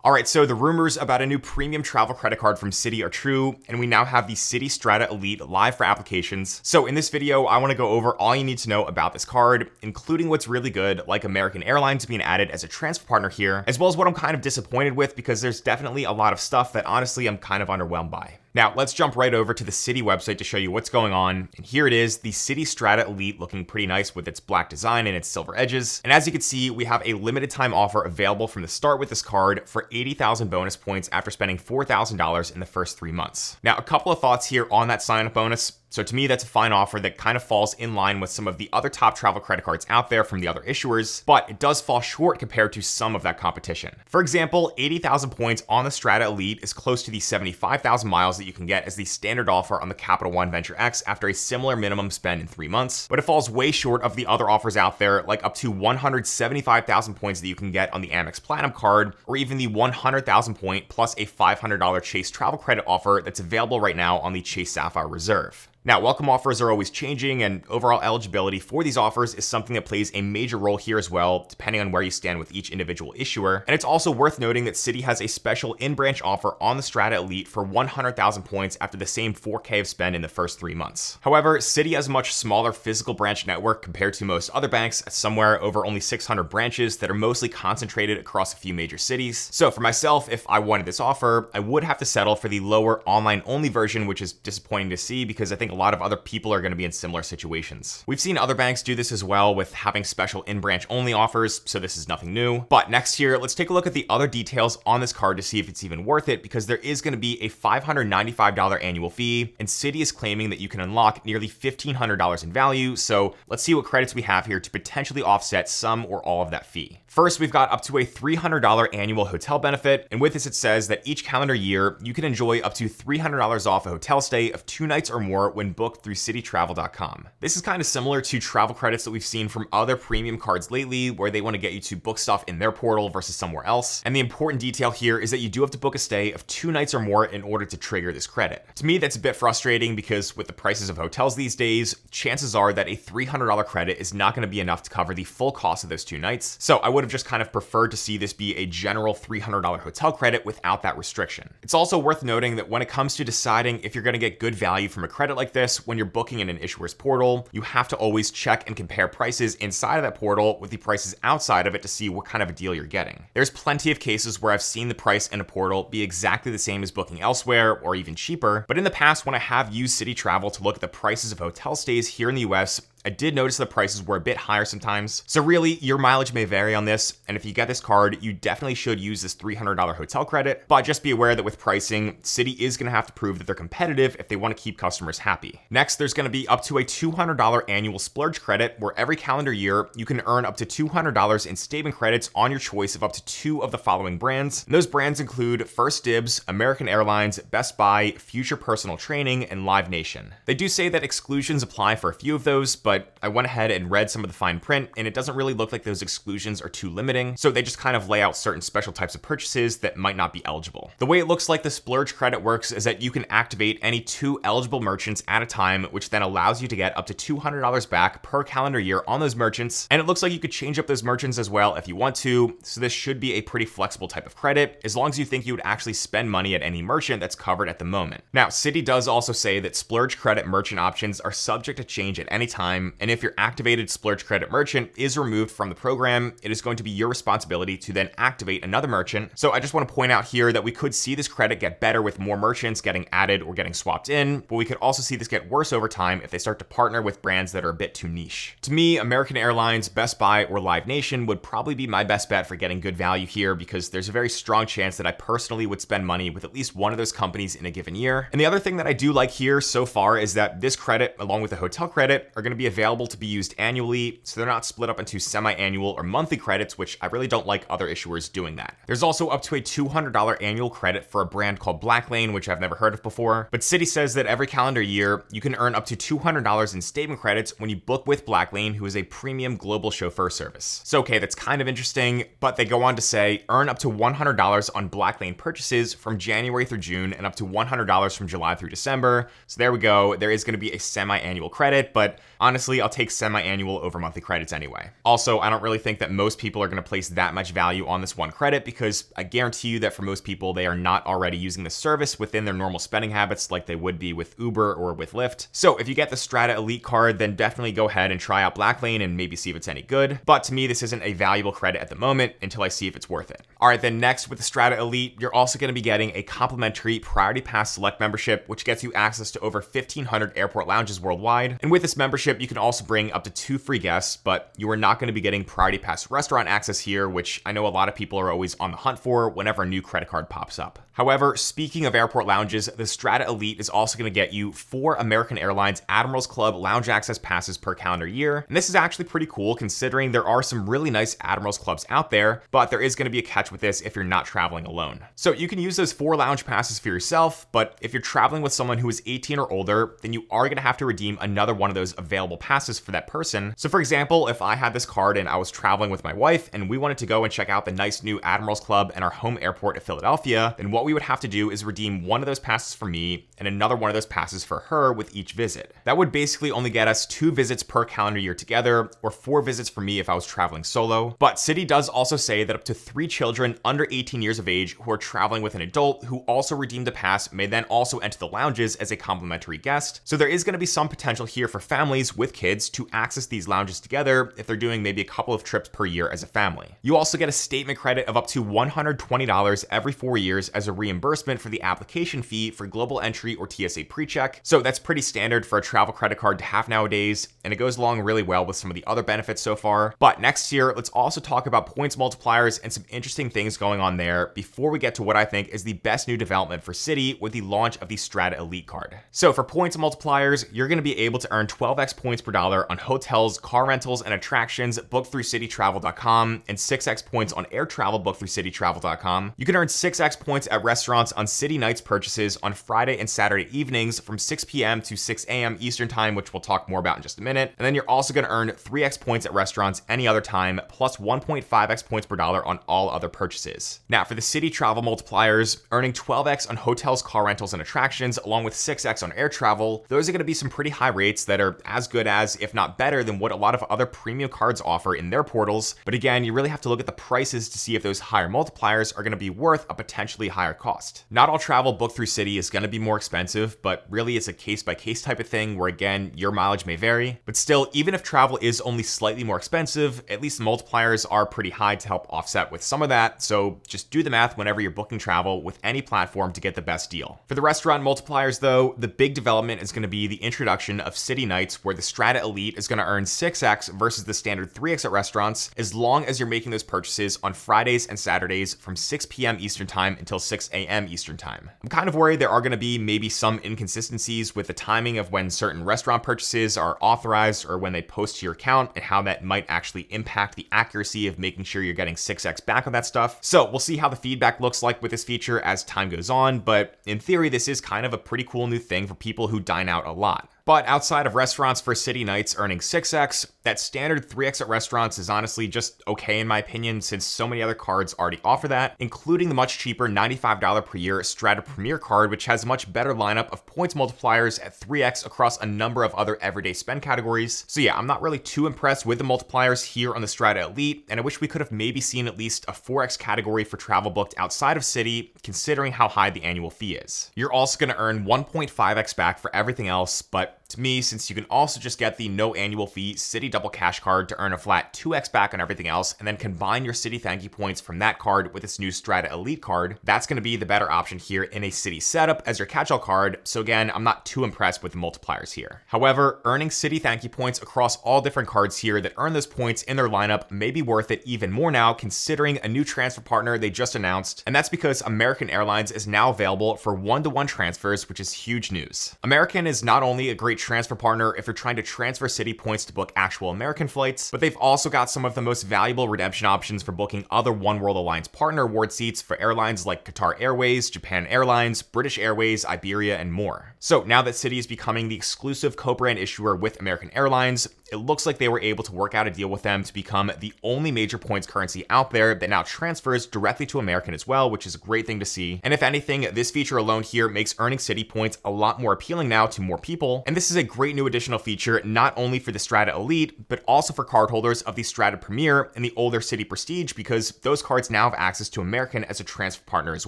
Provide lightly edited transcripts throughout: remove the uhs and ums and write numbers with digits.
Alright, so the rumors about a new premium travel credit card from Citi are true, and we now have the Citi Strata Elite live for applications. So in this video, I want to go over all you need to know about this card, including what's really good, like American Airlines being added as a transfer partner here, as well as what I'm kind of disappointed with because there's definitely a lot of stuff that honestly I'm kind of underwhelmed by. Now, let's jump right over to the Citi website to show you what's going on. And here it is, the Citi Strata Elite, looking pretty nice with its black design and its silver edges. And as you can see, we have a limited time offer available from the start with this card for 80,000 bonus points after spending $4,000 in the first 3 months. Now, a couple of thoughts here on that sign-up bonus. So to me, that's a fine offer that kind of falls in line with some of the other top travel credit cards out there from the other issuers, but it does fall short compared to some of that competition. For example, 80,000 points on the Strata Elite is close to the 75,000 miles that you can get as the standard offer on the Capital One Venture X after a similar minimum spend in 3 months, but it falls way short of the other offers out there, like up to 175,000 points that you can get on the Amex Platinum card, or even the 100,000 point plus a $500 Chase travel credit offer that's available right now on the Chase Sapphire Reserve. Now, welcome offers are always changing, and overall eligibility for these offers is something that plays a major role here as well, depending on where you stand with each individual issuer. And it's also worth noting that Citi has a special in-branch offer on the Strata Elite for 100,000 points after the same 4K of spend in the first 3 months. However, Citi has a much smaller physical branch network compared to most other banks, somewhere over only 600 branches that are mostly concentrated across a few major cities. So for myself, if I wanted this offer, I would have to settle for the lower online-only version, which is disappointing to see because I think a lot of other people are going to be in similar situations. We've seen other banks do this as well with having special in-branch only offers, so this is nothing new. But next here, let's take a look at the other details on this card to see if it's even worth it, because there is going to be a $595 annual fee, and Citi is claiming that you can unlock nearly $1,500 in value, so let's see what credits we have here to potentially offset some or all of that fee. First, we've got up to a $300 annual hotel benefit, and with this it says that each calendar year, you can enjoy up to $300 off a hotel stay of 2 nights or more when booked through cititravel.com. This is kind of similar to travel credits that we've seen from other premium cards lately, where they want to get you to book stuff in their portal versus somewhere else. And the important detail here is that you do have to book a stay of 2 nights or more in order to trigger this credit. To me, that's a bit frustrating because with the prices of hotels these days, chances are that a $300 credit is not going to be enough to cover the full cost of those 2 nights. So I would have just kind of preferred to see this be a general $300 hotel credit without that restriction. It's also worth noting that when it comes to deciding if you're going to get good value from a credit like this, when you're booking in an issuer's portal, you have to always check and compare prices inside of that portal with the prices outside of it to see what kind of a deal you're getting. There's plenty of cases where I've seen the price in a portal be exactly the same as booking elsewhere or even cheaper, but in the past when I have used Citi Travel to look at the prices of hotel stays here in the US, I did notice the prices were a bit higher sometimes. So really, your mileage may vary on this, and if you get this card, you definitely should use this $300 hotel credit, but just be aware that with pricing, Citi is going to have to prove that they're competitive if they want to keep customers happy. Next, there's going to be up to a $200 annual splurge credit, where every calendar year, you can earn up to $200 in statement credits on your choice of up to 2 of the following brands. And those brands include First Dibs, American Airlines, Best Buy, Future Personal Training, and Live Nation. They do say that exclusions apply for a few of those, but I went ahead and read some of the fine print, and it doesn't really look like those exclusions are too limiting, so they just kind of lay out certain special types of purchases that might not be eligible. The way it looks like the splurge credit works is that you can activate any 2 eligible merchants at a time, which then allows you to get up to $200 back per calendar year on those merchants, and it looks like you could change up those merchants as well if you want to, so this should be a pretty flexible type of credit, as long as you think you would actually spend money at any merchant that's covered at the moment. Now, Citi does also say that splurge credit merchant options are subject to change at any time, and if your activated splurge credit merchant is removed from the program, it is going to be your responsibility to then activate another merchant. So I just want to point out here that we could see this credit get better with more merchants getting added or getting swapped in, but we could also see this get worse over time if they start to partner with brands that are a bit too niche. To me, American Airlines, Best Buy, or Live Nation would probably be my best bet for getting good value here, because there's a very strong chance that I personally would spend money with at least one of those companies in a given year. And the other thing that I do like here so far is that this credit, along with the hotel credit, are going to be available to be used annually, so they're not split up into semi-annual or monthly credits, which I really don't like other issuers doing that. There's also up to a $200 annual credit for a brand called Blacklane, which I've never heard of before, but Citi says that every calendar year, you can earn up to $200 in statement credits when you book with Blacklane, who is a premium global chauffeur service. So okay, that's kind of interesting, but they go on to say, earn up to $100 on Blacklane purchases from January through June, and up to $100 from July through December. So there we go, there is going to be a semi-annual credit, but honestly, honestly, I'll take semi-annual over monthly credits anyway. Also, I don't really think that most people are going to place that much value on this one credit because I guarantee you that for most people, they are not already using the service within their normal spending habits like they would be with Uber or with Lyft. So if you get the Strata Elite card, then definitely go ahead and try out Blacklane and maybe see if it's any good. But to me, this isn't a valuable credit at the moment until I see if it's worth it. All right, then next with the Strata Elite, you're also going to be getting a complimentary Priority Pass Select membership, which gets you access to over 1,500 airport lounges worldwide. And with this membership, you can also bring up to 2 free guests, but you are not going to be getting Priority Pass restaurant access here, which I know a lot of people are always on the hunt for whenever a new credit card pops up. However, speaking of airport lounges, the Strata Elite is also going to get you 4 American Airlines Admirals Club lounge access passes per calendar year. And this is actually pretty cool considering there are some really nice Admirals Clubs out there, but there is going to be a catch with this if you're not traveling alone. So you can use those 4 lounge passes for yourself, but if you're traveling with someone who is 18 or older, then you are going to have to redeem another one of those available passes for that person. So for example, if I had this card and I was traveling with my wife and we wanted to go and check out the nice new Admirals Club in our home airport of Philadelphia, then what we would have to do is redeem one of those passes for me and another one of those passes for her with each visit. That would basically only get us 2 visits per calendar year together, or 4 visits for me if I was traveling solo. But Citi does also say that up to 3 children under 18 years of age who are traveling with an adult who also redeemed a pass may then also enter the lounges as a complimentary guest. So there is going to be some potential here for families with kids to access these lounges together if they're doing maybe a couple of trips per year as a family. You also get a statement credit of up to $120 every 4 years as a reimbursement for the application fee for global entry or TSA PreCheck. So that's pretty standard for a travel credit card to have nowadays, and it goes along really well with some of the other benefits so far. But next year, let's also talk about points multipliers and some interesting things going on there before we get to what I think is the best new development for Citi with the launch of the Strata Elite card. So for points multipliers, you're going to be able to earn 12x points per dollar on hotels, car rentals, and attractions booked through cititravel.com, and 6x points on air travel booked through cititravel.com. You can earn 6x points at restaurants on Citi Nights purchases on Friday and Saturday evenings from 6 p.m. to 6 a.m. Eastern time, which we'll talk more about in just a minute. And then you're also going to earn 3x points at restaurants any other time, plus 1.5x points per dollar on all other purchases. Now for the Citi travel multipliers, earning 12x on hotels, car rentals, and attractions, along with 6x on air travel, those are going to be some pretty high rates that are as good as, if not better than, what a lot of other premium cards offer in their portals. But again, you really have to look at the prices to see if those higher multipliers are going to be worth a potentially higher cost. Not all travel booked through Citi is going to be more expensive, but really it's a case-by-case type of thing where, again, your mileage may vary. But still, even if travel is only slightly more expensive, at least the multipliers are pretty high to help offset with some of that. So just do the math whenever you're booking travel with any platform to get the best deal. For the restaurant multipliers though, the big development is going to be the introduction of Citi Nights, where the Strata Elite is going to earn 6x versus the standard 3x at restaurants, as long as you're making those purchases on Fridays and Saturdays from 6 p.m. Eastern time until 6 a.m. Eastern time. I'm kind of worried there are going to be maybe some inconsistencies with the timing of when certain restaurant purchases are authorized or when they post to your account, and how that might actually impact the accuracy of making sure you're getting 6x back on that stuff. So we'll see how the feedback looks like with this feature as time goes on, but in theory, this is kind of a pretty cool new thing for people who dine out a lot. But outside of restaurants for Citi Nights earning 6x, that standard 3x at restaurants is honestly just okay in my opinion, since so many other cards already offer that, including the much cheaper $95 per year Strata Premier card, which has a much better lineup of points multipliers at 3x across a number of other everyday spend categories. So yeah, I'm not really too impressed with the multipliers here on the Strata Elite, and I wish we could have maybe seen at least a 4x category for travel booked outside of Citi, considering how high the annual fee is. You're also going to earn 1.5x back for everything else, but to me, since you can also just get the no annual fee Citi Double Cash card to earn a flat 2x back on everything else, and then combine your Citi Thank You Points from that card with this new Strata Elite card, that's going to be the better option here in a Citi setup as your catch-all card. So again, I'm not too impressed with the multipliers here. However, earning Citi Thank You Points across all different cards here that earn those points in their lineup may be worth it even more now, considering a new transfer partner they just announced, and that's because American Airlines is now available for one-to-one transfers, which is huge news. American is not only a great transfer partner if you're trying to transfer Citi points to book actual American flights, but they've also got some of the most valuable redemption options for booking other One World Alliance partner award seats for airlines like Qatar Airways, Japan Airlines, British Airways, Iberia, and more. So now that Citi is becoming the exclusive co-brand issuer with American Airlines, it looks like they were able to work out a deal with them to become the only major points currency out there that now transfers directly to American as well, which is a great thing to see. And if anything, this feature alone here makes earning Citi points a lot more appealing now to more people. And this is a great new additional feature, not only for the Strata Elite, but also for cardholders of the Strata Premier and the older Citi Prestige, because those cards now have access to American as a transfer partner as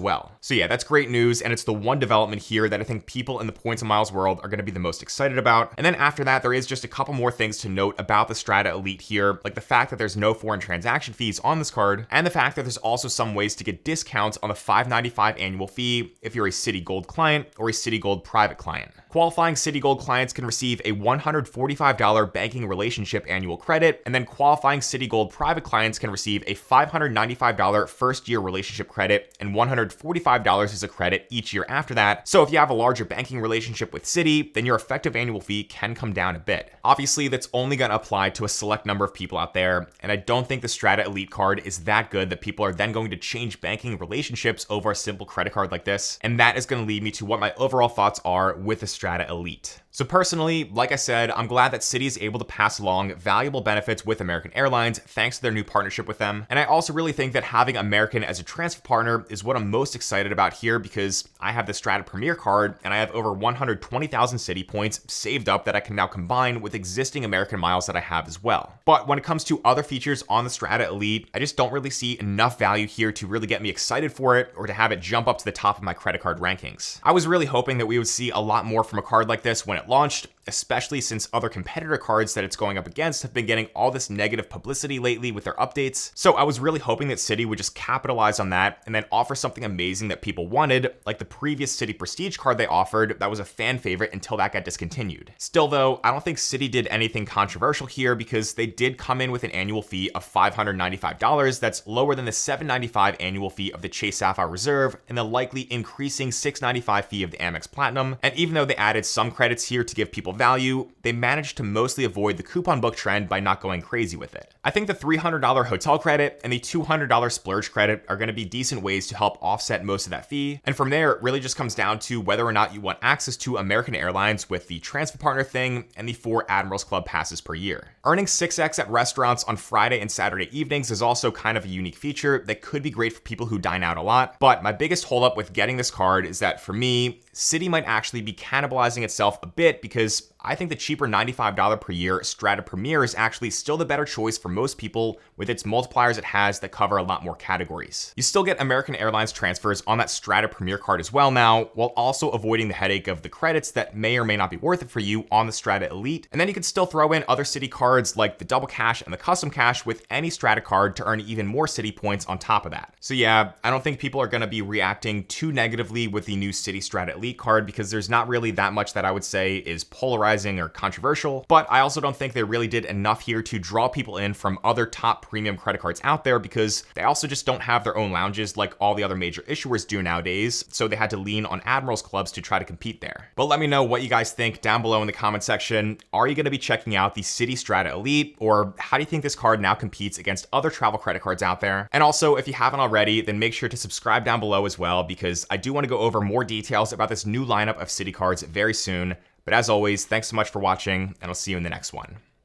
well. So yeah, that's great news, and it's the one development here that I think people in the points and miles world are going to be the most excited about. And then after that, there is just a couple more things to note about the Strata Elite here, like the fact that there's no foreign transaction fees on this card, and the fact that there's also some ways to get discounts on the $5.95 annual fee if you're a Citi Gold client or a Citi Gold private client. Qualifying Citi Gold clients can receive a $145 banking relationship annual credit, and then qualifying Citi Gold private clients can receive a $595 first-year relationship credit and $145 as a credit each year after that. So if you have a larger banking relationship with Citi, then your effective annual fee can come down a bit. Obviously, that's only going to apply to a select number of people out there, and I don't think the Strata Elite card is that good that people are then going to change banking relationships over a simple credit card like this, and that is going to lead me to what my overall thoughts are with the Strata Elite. So personally, like I said, I'm glad that Citi is able to pass along valuable benefits with American Airlines thanks to their new partnership with them. And I also really think that having American as a transfer partner is what I'm most excited about here, because I have the Strata Premier card and I have over 120,000 Citi points saved up that I can now combine with existing American miles that I have as well. But when it comes to other features on the Strata Elite, I just don't really see enough value here to really get me excited for it or to have it jump up to the top of my credit card rankings. I was really hoping that we would see a lot more from a card like this when it launched, especially since other competitor cards that it's going up against have been getting all this negative publicity lately with their updates. So I was really hoping that Citi would just capitalize on that and then offer something amazing that people wanted, like the previous Citi Prestige card they offered that was a fan favorite until that got discontinued. Still though, I don't think Citi did anything controversial here, because they did come in with an annual fee of $595 that's lower than the $795 annual fee of the Chase Sapphire Reserve and the likely increasing $695 fee of the Amex Platinum. And even though they added some credits here to give people value, they managed to mostly avoid the coupon book trend by not going crazy with it. I think the $300 hotel credit and the $200 splurge credit are going to be decent ways to help offset most of that fee. And from there, it really just comes down to whether or not you want access to American Airlines with the transfer partner thing and the 4 Admirals Club passes per year. Earning 6x at restaurants on Friday and Saturday evenings is also kind of a unique feature that could be great for people who dine out a lot. But my biggest holdup with getting this card is that for me, Citi might actually be cannibalizing itself a bit, because I think the cheaper $95 per year Strata Premier is actually still the better choice for most people with its multipliers it has that cover a lot more categories. You still get American Airlines transfers on that Strata Premier card as well now, while also avoiding the headache of the credits that may or may not be worth it for you on the Strata Elite. And then you can still throw in other Citi cards like the Double Cash and the Custom Cash with any Strata card to earn even more Citi points on top of that. So yeah, I don't think people are going to be reacting too negatively with the new Citi Strata Elite card, because there's not really that much that I would say is polarizing or controversial, but I also don't think they really did enough here to draw people in from other top premium credit cards out there, because they also just don't have their own lounges like all the other major issuers do nowadays, so they had to lean on Admirals clubs to try to compete there. But let me know what you guys think down below in the comment section. Are you going to be checking out the Citi Strata Elite, or how do you think this card now competes against other travel credit cards out there? And also, if you haven't already, then make sure to subscribe down below as well, because I do want to go over more details about this new lineup of Citi cards very soon. But as always, thanks so much for watching, and I'll see you in the next one.